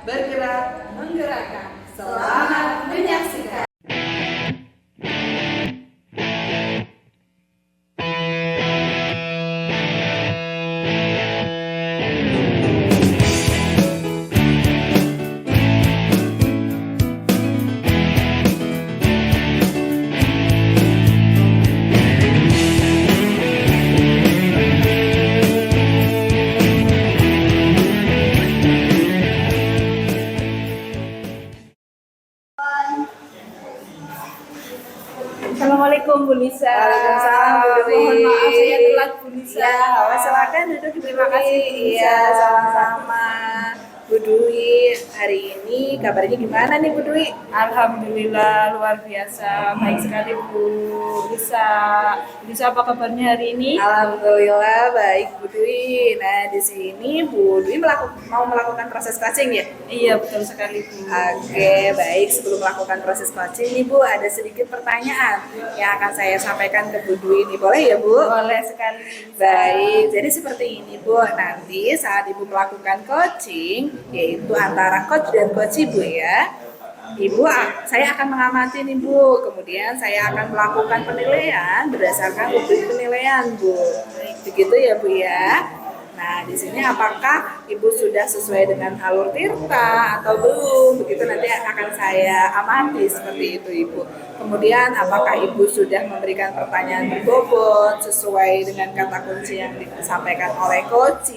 bergerak, menggerakkan. Selamat menyaksikan. Assalamualaikum Bu Lisa. Waalaikumsalam Bu Dwi. Mohon maaf saya telat Bu Lisa. Ya, silakan duduk. Terima kasih Bu Lisa. Iya, sama-sama. Bu Dwi, hari ini kabarnya gimana nih Bu Dwi? Alhamdulillah luar biasa, baik sekali Bu Lisa. Bu Lisa apa kabarnya hari ini? Alhamdulillah baik Bu Dwi. Nah, di sini Bu Dwi mau melakukan proses coaching ya? Iya betul sekali Bu. Oke, baik. Sebelum melakukan proses coaching nih Bu, ada sedikit pertanyaan yang akan saya sampaikan ke Bu Dwi nih. Boleh ya Bu? Boleh sekali Bu Lisa. Baik, jadi seperti ini Bu, nanti saat Ibu melakukan coaching, yaitu antara coach dan coach Ibu ya, saya akan mengamati nih Bu, kemudian saya akan melakukan penilaian berdasarkan rubrik penilaian Bu. Begitu ya Bu ya. Nah, di sini apakah Ibu sudah sesuai dengan alur tirta atau belum? Begitu nanti akan saya amati seperti itu Ibu. Kemudian apakah Ibu sudah memberikan pertanyaan berbobot sesuai dengan kata kunci yang disampaikan oleh coach?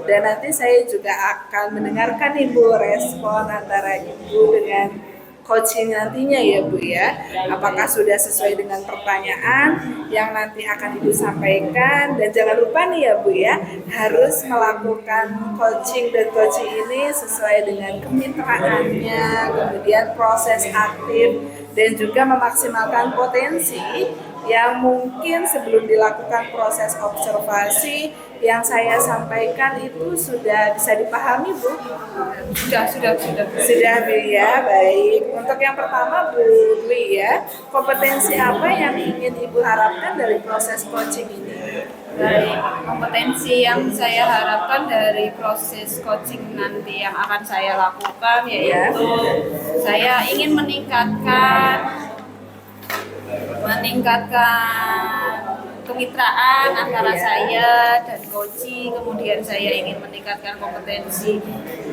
Dan nanti saya juga akan mendengarkan Ibu respon antara Ibu dengan coaching nantinya ya Bu ya, apakah sudah sesuai dengan pertanyaan yang nanti akan Ibu sampaikan. Dan jangan lupa nih ya Bu ya, harus melakukan coaching dan coaching ini sesuai dengan kemitraannya, kemudian proses aktif dan juga memaksimalkan potensi yang mungkin sebelum dilakukan proses observasi yang saya sampaikan itu sudah bisa dipahami Bu? Sudah Sudah Bu ya, baik. Untuk yang pertama Bu Dwi ya, kompetensi apa yang ingin Ibu harapkan dari proses coaching ini? Baik, kompetensi yang saya harapkan dari proses coaching nanti yang akan saya lakukan yaitu saya ingin meningkatkan kemitraan antara saya dan coach, kemudian saya ingin meningkatkan kompetensi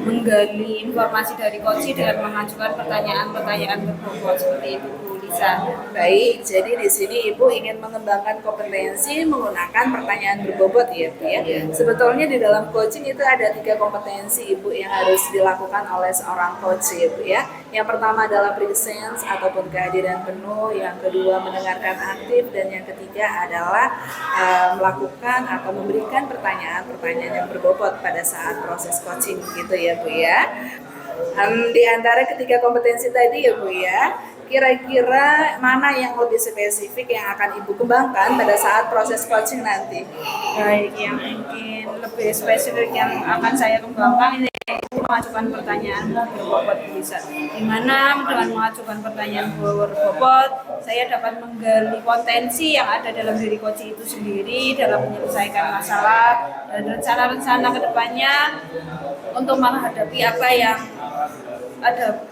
menggali informasi dari coach dengan mengajukan pertanyaan-pertanyaan berbobot seperti itu Bu Lisa. Baik, jadi di sini Ibu ingin mengembangkan kompetensi menggunakan pertanyaan berbobot ya Bu ya. Sebetulnya di dalam coaching itu ada 3 kompetensi Ibu yang harus dilakukan oleh seorang coach ya Bu ya. Yang pertama adalah presence ataupun kehadiran penuh, yang kedua mendengarkan aktif, dan yang ketiga adalah melakukan atau memberikan pertanyaan-pertanyaan yang berbobot pada saat proses coaching gitu ya Bu ya. Di antara ketiga kompetensi tadi ya Bu ya, kira-kira mana yang lebih spesifik yang akan Ibu kembangkan pada saat proses coaching nanti? Baik, yang mungkin lebih spesifik yang akan saya kembangkan ini mengajukan pertanyaan berbobot bisa. Di mana dengan mengajukan pertanyaan berbobot, saya dapat menggali potensi yang ada dalam diri coach itu sendiri dalam menyelesaikan masalah dan rencana-rencana kedepannya untuk menghadapi apa yang ada,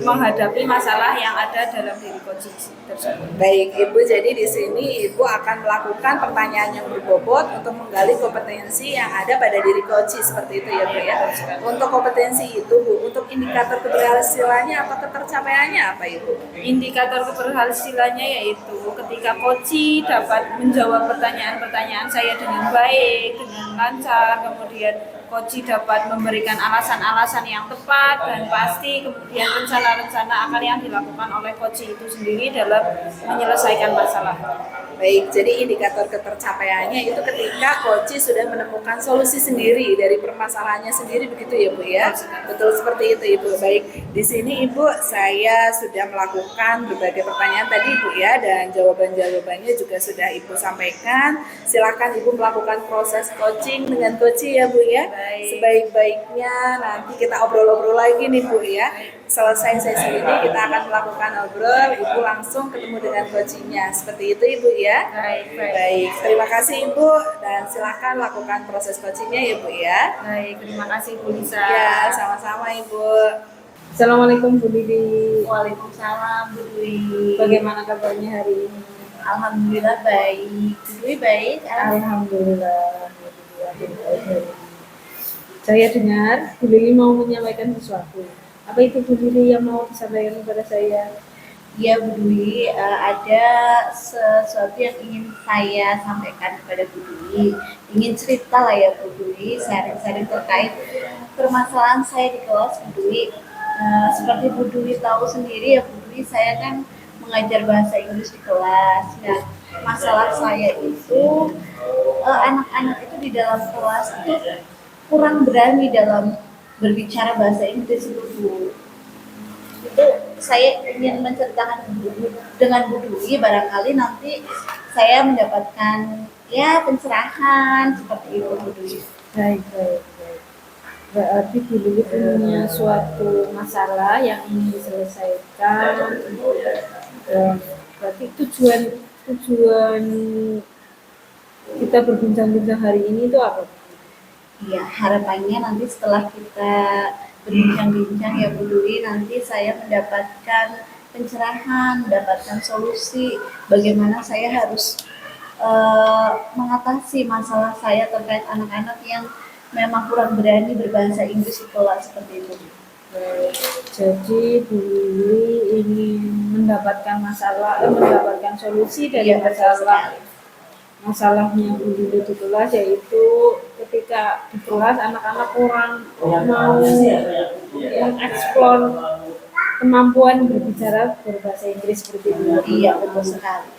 menghadapi masalah yang ada dalam diri coach tersebut. Baik Ibu, jadi di sini Ibu akan melakukan pertanyaan yang berbobot untuk menggali kompetensi yang ada pada diri coach seperti itu ya Bu ya. Untuk kompetensi itu Bu, untuk indikator keberhasilannya atau ketercapaiannya apa Ibu? Indikator keberhasilannya yaitu ketika coach dapat menjawab pertanyaan-pertanyaan saya dengan baik, dengan lancar, kemudian coach dapat memberikan alasan-alasan yang tepat dan pasti, kemudian rencana-rencana akan yang dilakukan oleh coach itu sendiri dalam menyelesaikan masalah. Baik, jadi indikator ketercapaiannya itu ketika coach sudah menemukan solusi sendiri dari permasalahannya sendiri, begitu ya Bu ya? Betul seperti itu Ibu. Baik, di sini Ibu saya sudah melakukan berbagai pertanyaan tadi Bu ya, dan jawaban-jawabannya juga sudah Ibu sampaikan. Silakan Ibu melakukan proses coaching dengan coach ya Bu ya. Sebaik-baiknya nanti kita obrol-obrol lagi nih Bu ya. selesai sesi ini kita akan melakukan obrol, Ibu langsung ketemu dengan coachingnya. Seperti itu Ibu ya. Baik, terima kasih Ibu dan silakan lakukan proses coachingnya ya Bu ya. Baik, terima kasih Bu Lisa. Ya, sama-sama Ibu. Assalamualaikum Bu Didi. Waalaikumsalam Bu Dwi. Bagaimana kabarnya hari ini? Alhamdulillah baik. Bu Dwi baik. Alhamdulillah. Saya dengar Bu Lili mau menyampaikan sesuatu. Apa itu Bu Lili yang mau disampaikan kepada saya? Ya Bu Dwi, ada sesuatu yang ingin saya sampaikan kepada Bu Dwi. Ingin cerita lah ya Bu Dwi, sharing-sharing terkait permasalahan saya di kelas Bu Dwi. Seperti Bu Dwi tahu sendiri ya Bu Dwi, saya kan mengajar bahasa Inggris di kelas. Nah, masalah saya itu anak-anak itu di dalam kelas itu kurang berani dalam berbicara bahasa Inggris itu Bu. Itu saya ingin menceritakan dengan Bu Dwi, barangkali nanti saya mendapatkan ya pencerahan seperti itu Bu Dwi. Baik. Berarti Bu Lili punya suatu masalah yang ingin diselesaikan. Berarti tujuan kita berbincang-bincang hari ini itu apa? Ya, harapannya nanti setelah kita berbincang-bincang ya Bu Dwi, nanti saya mendapatkan pencerahan, mendapatkan solusi bagaimana saya harus mengatasi masalah saya terkait anak-anak yang memang kurang berani berbahasa Inggris di kelas seperti itu. Jadi Bu Lili ingin mendapatkan mendapatkan solusi dari Iya, betul sekali. masalahnya Bu Lili di kelas, yaitu ketika di kelas anak-anak kurang mau mengeksplor kemampuan berbicara berbahasa Inggris seperti itu. Iya, betul sekali.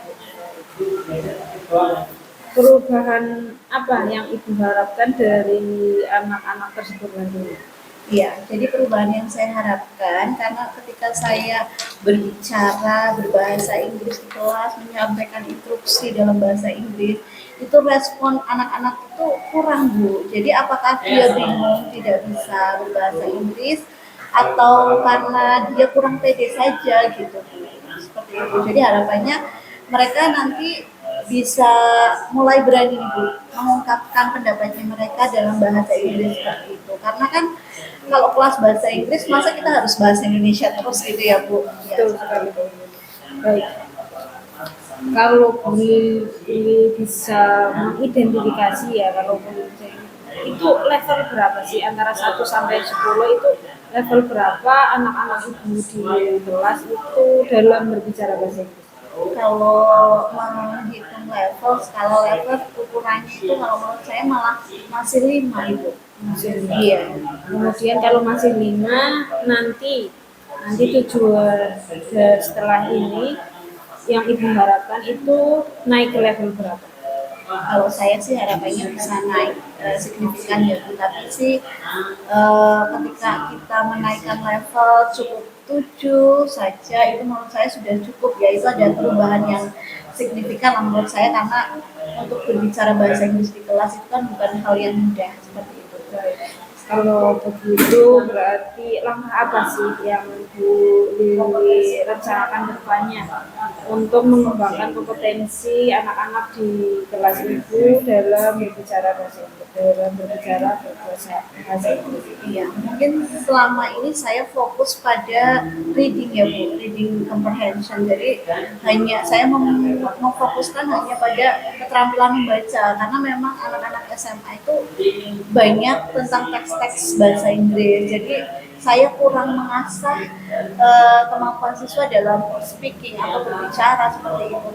Perubahan apa yang Ibu harapkan dari anak-anak tersebut nantinya? Iya, jadi perubahan yang saya harapkan karena ketika saya berbicara berbahasa Inggris di kelas, menyampaikan instruksi dalam bahasa Inggris, itu respon anak-anak itu kurang Bu. Jadi apakah dia bingung tidak bisa berbahasa Inggris atau karena dia kurang pede saja gitu Bu. Seperti itu. Jadi harapannya mereka nanti bisa mulai berani nih Bu mengungkapkan pendapatnya mereka dalam bahasa Inggris seperti itu. Karena kan kalau kelas bahasa Inggris masa kita harus bahasa Indonesia terus gitu ya Bu. Ya, Betul sekali. Baik. Kalau Bu Lili bisa mengidentifikasi ya, kalau menurut saya itu level berapa sih antara 1 sampai 10 itu level berapa anak-anak Ibu di kelas itu dalam berbicara bahasa Inggris? kalau menghitung level, skala level ukurannya itu kalau menurut saya malah masih 5 Ibu. Iya. Kemudian kalau masih 5, nanti tujuan setelah ini yang Ibu harapkan itu naik ke level berapa? Kalau saya sih harapannya bisa naik signifikan ya Bu, tapi sih ketika kita menaikkan level cukup 7 saja itu menurut saya sudah cukup ya, itu ada perubahan yang signifikan lah menurut saya karena untuk berbicara bahasa Inggris di kelas itu kan bukan hal yang mudah seperti itu. Kalau begitu berarti langkah apa sih yang Bu Lili rencanakan ke depannya untuk mengembangkan kompetensi anak-anak di kelas Ibu dalam berbicara bahasa Inggris? Iya, mungkin selama ini saya fokus pada reading ya Bu, reading comprehension. Jadi saya memfokuskan hanya pada keterampilan membaca karena memang anak-anak SMA itu banyak tentang teks-teks bahasa Inggris. Jadi saya kurang mengasah kemampuan siswa dalam speaking atau berbicara seperti itu.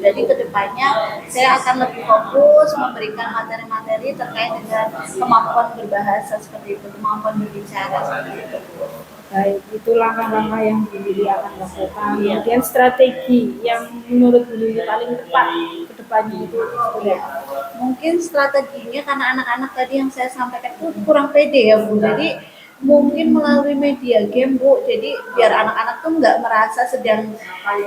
Jadi kedepannya saya akan lebih fokus memberikan materi-materi terkait dengan kemampuan berbahasa seperti itu, kemampuan berbicara seperti itu. Baik, itu langkah-langkah yang Bu Lili akan lakukan. Kemudian strategi yang menurut Bu Lili paling tepat ke depannya itu seperti apa? Mungkin strateginya karena anak-anak tadi yang saya sampaikan itu kurang pede ya Bu. Jadi mungkin melalui media game Bu, jadi biar anak-anak tuh nggak merasa sedang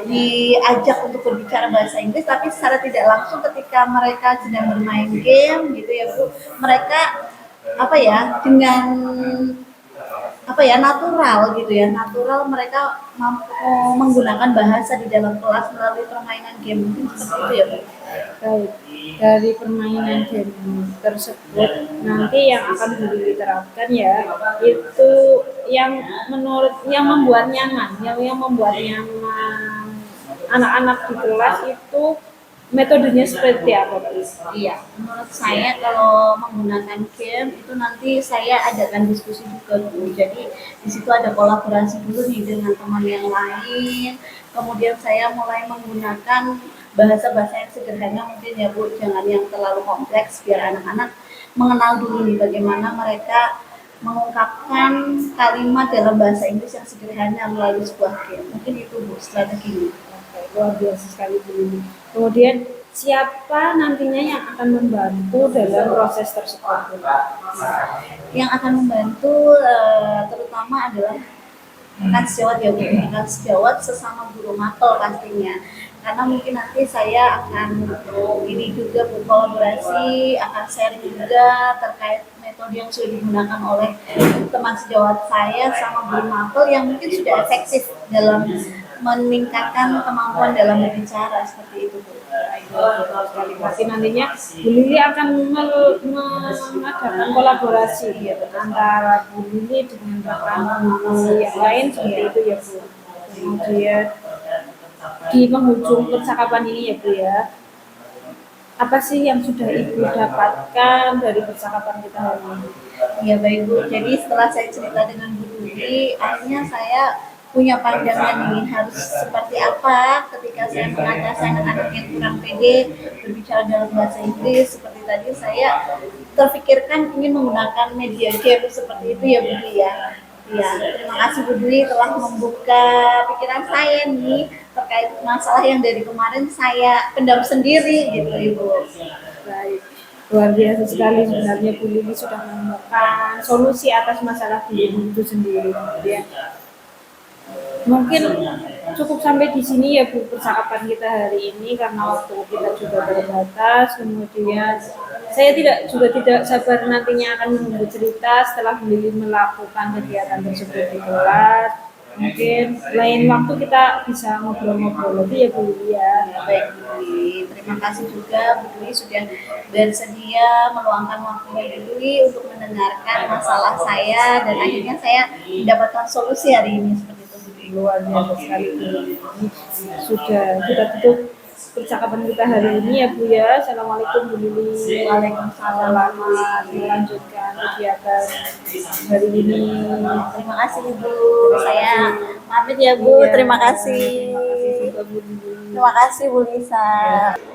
diajak untuk berbicara bahasa Inggris, tapi secara tidak langsung ketika mereka sedang bermain game gitu ya Bu, mereka dengan apa ya, natural gitu ya, natural mereka mampu menggunakan bahasa di dalam kelas melalui permainan game, mungkin seperti itu ya Bu. Baik, dari permainan game tersebut nanti yang akan diterapkan ya itu yang membuat nyaman, yang membuat nyaman anak-anak di kelas itu metodenya seperti apa, Bu? Iya, menurut saya kalau menggunakan game itu nanti saya adakan diskusi juga dulu. Jadi di situ ada kolaborasi dulu nih dengan teman yang lain. Kemudian saya mulai menggunakan bahasa-bahasa yang sederhana mungkin ya Bu, jangan yang terlalu kompleks biar anak-anak mengenal dulu nih bagaimana mereka mengungkapkan kalimat dalam bahasa Inggris yang sederhana melalui sebuah game. Mungkin itu Bu strateginya. Luar biasa sekali Bu Lili. Kemudian siapa nantinya yang akan membantu dalam proses tersebut? Yang akan membantu terutama adalah rekan sejawat ya Bu, rekan sejawat sesama guru mapel pastinya. Karena mungkin nanti saya akan ini juga berkolaborasi, akan sharing juga terkait metode yang sudah digunakan oleh teman sejawat saya sama guru mapel yang mungkin sudah efektif dalam meningkatkan kemampuan dalam berbicara seperti itu Bu. Berarti nantinya Bu Lili akan mengadakan kolaborasi ya antara Bu Lili dengan rekan guru yang lain seperti itu ya Bu. Kemudian di penghujung percakapan ini ya Bu ya, apa sih yang sudah Ibu dapatkan dari percakapan kita hari ini? Ya baik Bu, jadi setelah saya cerita dengan Bu Dwi, akhirnya saya punya pandangan ingin harus seperti apa ketika saya mengatasi anak-anak yang kurang pede berbicara dalam bahasa Inggris. Seperti tadi saya terpikirkan ingin menggunakan media game seperti itu ya Bu Dwi ya. Ya, terima kasih Bu Dwi telah membuka pikiran saya nih terkait masalah yang dari kemarin saya pendam sendiri gitu Ibu. Baik, luar biasa sekali sebenarnya Bu Lili sudah menemukan solusi atas masalah Bu Lili itu sendiri. Kemudian mungkin cukup sampai di sini ya Bu percakapan kita hari ini karena waktu kita juga terbatas. Kemudian saya tidak sabar nantinya akan menunggu cerita setelah Bu Lili melakukan kegiatan tersebut di kelas. Mungkin lain waktu kita bisa ngobrol-ngobrol lagi ya Bu Lili ya. Baik Bu Dwi, terima kasih juga Bu Dwi sudah bersedia meluangkan waktunya Bu Dwi untuk mendengarkan masalah saya dan akhirnya saya mendapatkan solusi hari ini seperti itu Bu Dwi. Luar biasa sekali Bu Lili. Sudah kita tutup percakapan kita hari ini ya Bu ya. Assalamualaikum Bu Lili. Waalaikumsalam. Selamat melanjutkan kegiatan hari ini. Terima kasih Ibu. Saya pamit ya Bu. Terima kasih. Juga Bu Lili. Terima kasih Bu Lisa.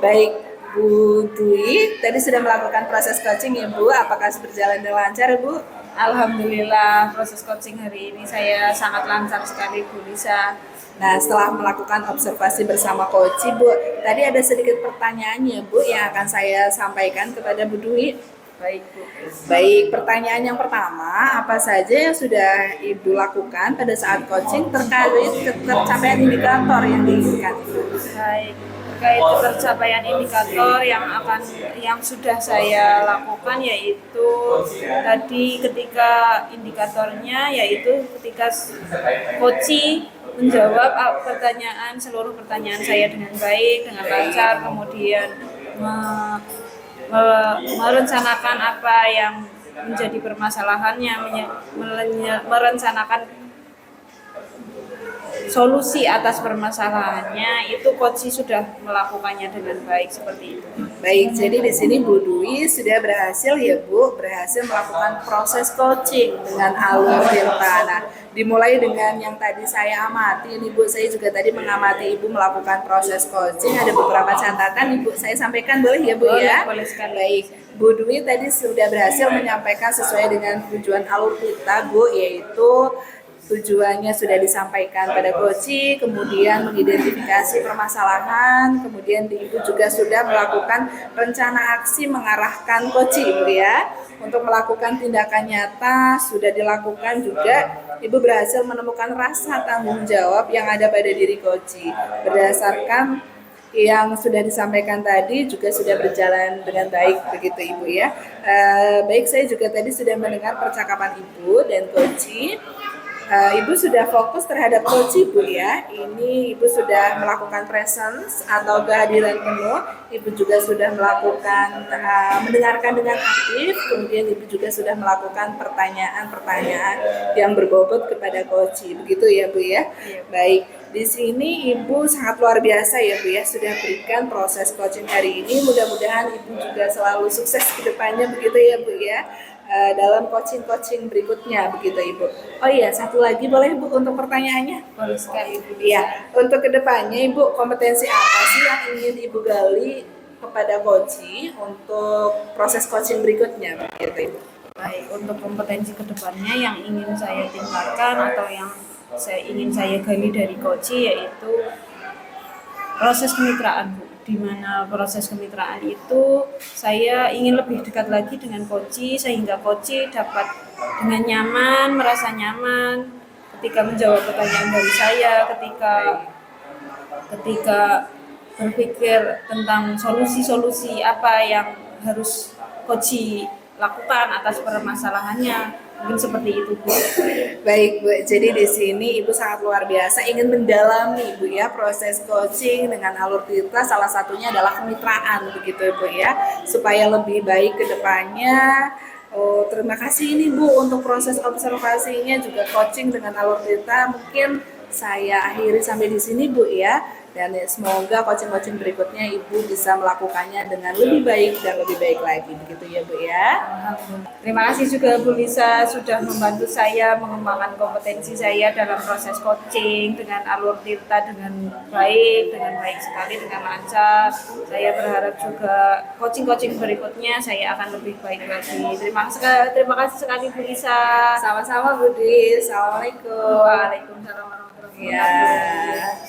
Baik, Bu Dwi, tadi sudah melakukan proses coaching ya Bu, apakah berjalan dengan lancar Bu? Alhamdulillah proses coaching hari ini saya sangat lancar sekali Bu Lisa. Nah, setelah melakukan observasi bersama Coach Bu, tadi ada sedikit pertanyaannya Bu yang akan saya sampaikan kepada Bu Dwi. Baik Bu. Baik, pertanyaan yang pertama, apa saja yang sudah Ibu lakukan pada saat coaching terkait tercapaian indikator yang diinginkan? Baik, terkait tercapaian indikator yang sudah saya lakukan yaitu tadi ketika indikatornya yaitu ketika coach menjawab seluruh pertanyaan saya dengan baik, dengan lancar, kemudian merencanakan apa yang menjadi permasalahannya, merencanakan solusi atas permasalahannya, itu coach sudah melakukannya dengan baik seperti itu. Baik, jadi di sini Bu Dwi sudah berhasil ya Bu, berhasil melakukan proses coaching dengan alur delta. Nah, dimulai dengan yang tadi saya amati, ini Bu, saya juga tadi mengamati Ibu melakukan proses coaching, ada beberapa catatan Ibu saya sampaikan boleh ya Bu ya? Boleh sekali. Baik, Bu Dwi tadi sudah berhasil menyampaikan sesuai dengan tujuan alur kita Bu, yaitu tujuannya sudah disampaikan pada Koci, kemudian mengidentifikasi permasalahan, kemudian Ibu juga sudah melakukan rencana aksi mengarahkan Koci Ibu ya, untuk melakukan tindakan nyata sudah dilakukan juga. Ibu berhasil menemukan rasa tanggung jawab yang ada pada diri Koci berdasarkan yang sudah disampaikan tadi juga sudah berjalan dengan baik begitu Ibu ya. Baik, saya juga tadi sudah mendengar percakapan Ibu dan Koci. Ibu sudah fokus terhadap Koci Bu ya. Ini Ibu sudah melakukan presence atau kehadiran penuh. Ibu juga sudah melakukan mendengarkan dengan aktif. Kemudian Ibu juga sudah melakukan pertanyaan-pertanyaan yang berbobot kepada Koci. Begitu ya Bu ya. Baik, di sini Ibu sangat luar biasa ya Bu ya, sudah berikan proses coaching hari ini. Mudah-mudahan Ibu juga selalu sukses ke depannya begitu ya Bu ya. Dalam coaching-coaching berikutnya begitu Ibu. Oh iya, satu lagi boleh Bu untuk pertanyaannya? Boleh sekali Ibu. Iya, untuk kedepannya Ibu kompetensi apa sih yang ingin Ibu gali kepada coaching untuk proses coaching berikutnya begitu Ibu? Baik, untuk kompetensi kedepannya yang ingin saya tingkatkan atau yang ingin saya gali dari Koci yaitu proses kemitraan Bu. Di mana proses kemitraan itu saya ingin lebih dekat lagi dengan Koci sehingga Koci dapat dengan nyaman, merasa nyaman ketika menjawab pertanyaan dari saya, ketika berpikir tentang solusi-solusi apa yang harus Koci lakukan atas permasalahannya. Mungkin seperti itu Bu. Baik Bu, jadi di sini Ibu sangat luar biasa ingin mendalami Bu ya proses coaching dengan alur tirta, salah satunya adalah kemitraan begitu Bu ya, supaya lebih baik ke depannya. Oh, terima kasih ini Bu untuk proses observasinya juga coaching dengan alur tirta. Mungkin saya akhiri sampai di sini Bu ya. Dan semoga coaching-coaching berikutnya Ibu bisa melakukannya dengan lebih baik dan lebih baik lagi begitu ya Bu ya. Terima kasih juga Bu Lisa sudah membantu saya mengembangkan kompetensi saya dalam proses coaching dengan alur tirta dengan baik sekali, dengan lancar. Saya berharap juga coaching-coaching berikutnya saya akan lebih baik lagi. Terima kasih sekali Bu Lisa. Sama-sama Bu Di. Assalamualaikum. Waalaikumsalam warahmatullahi wabarakatuh. Ya.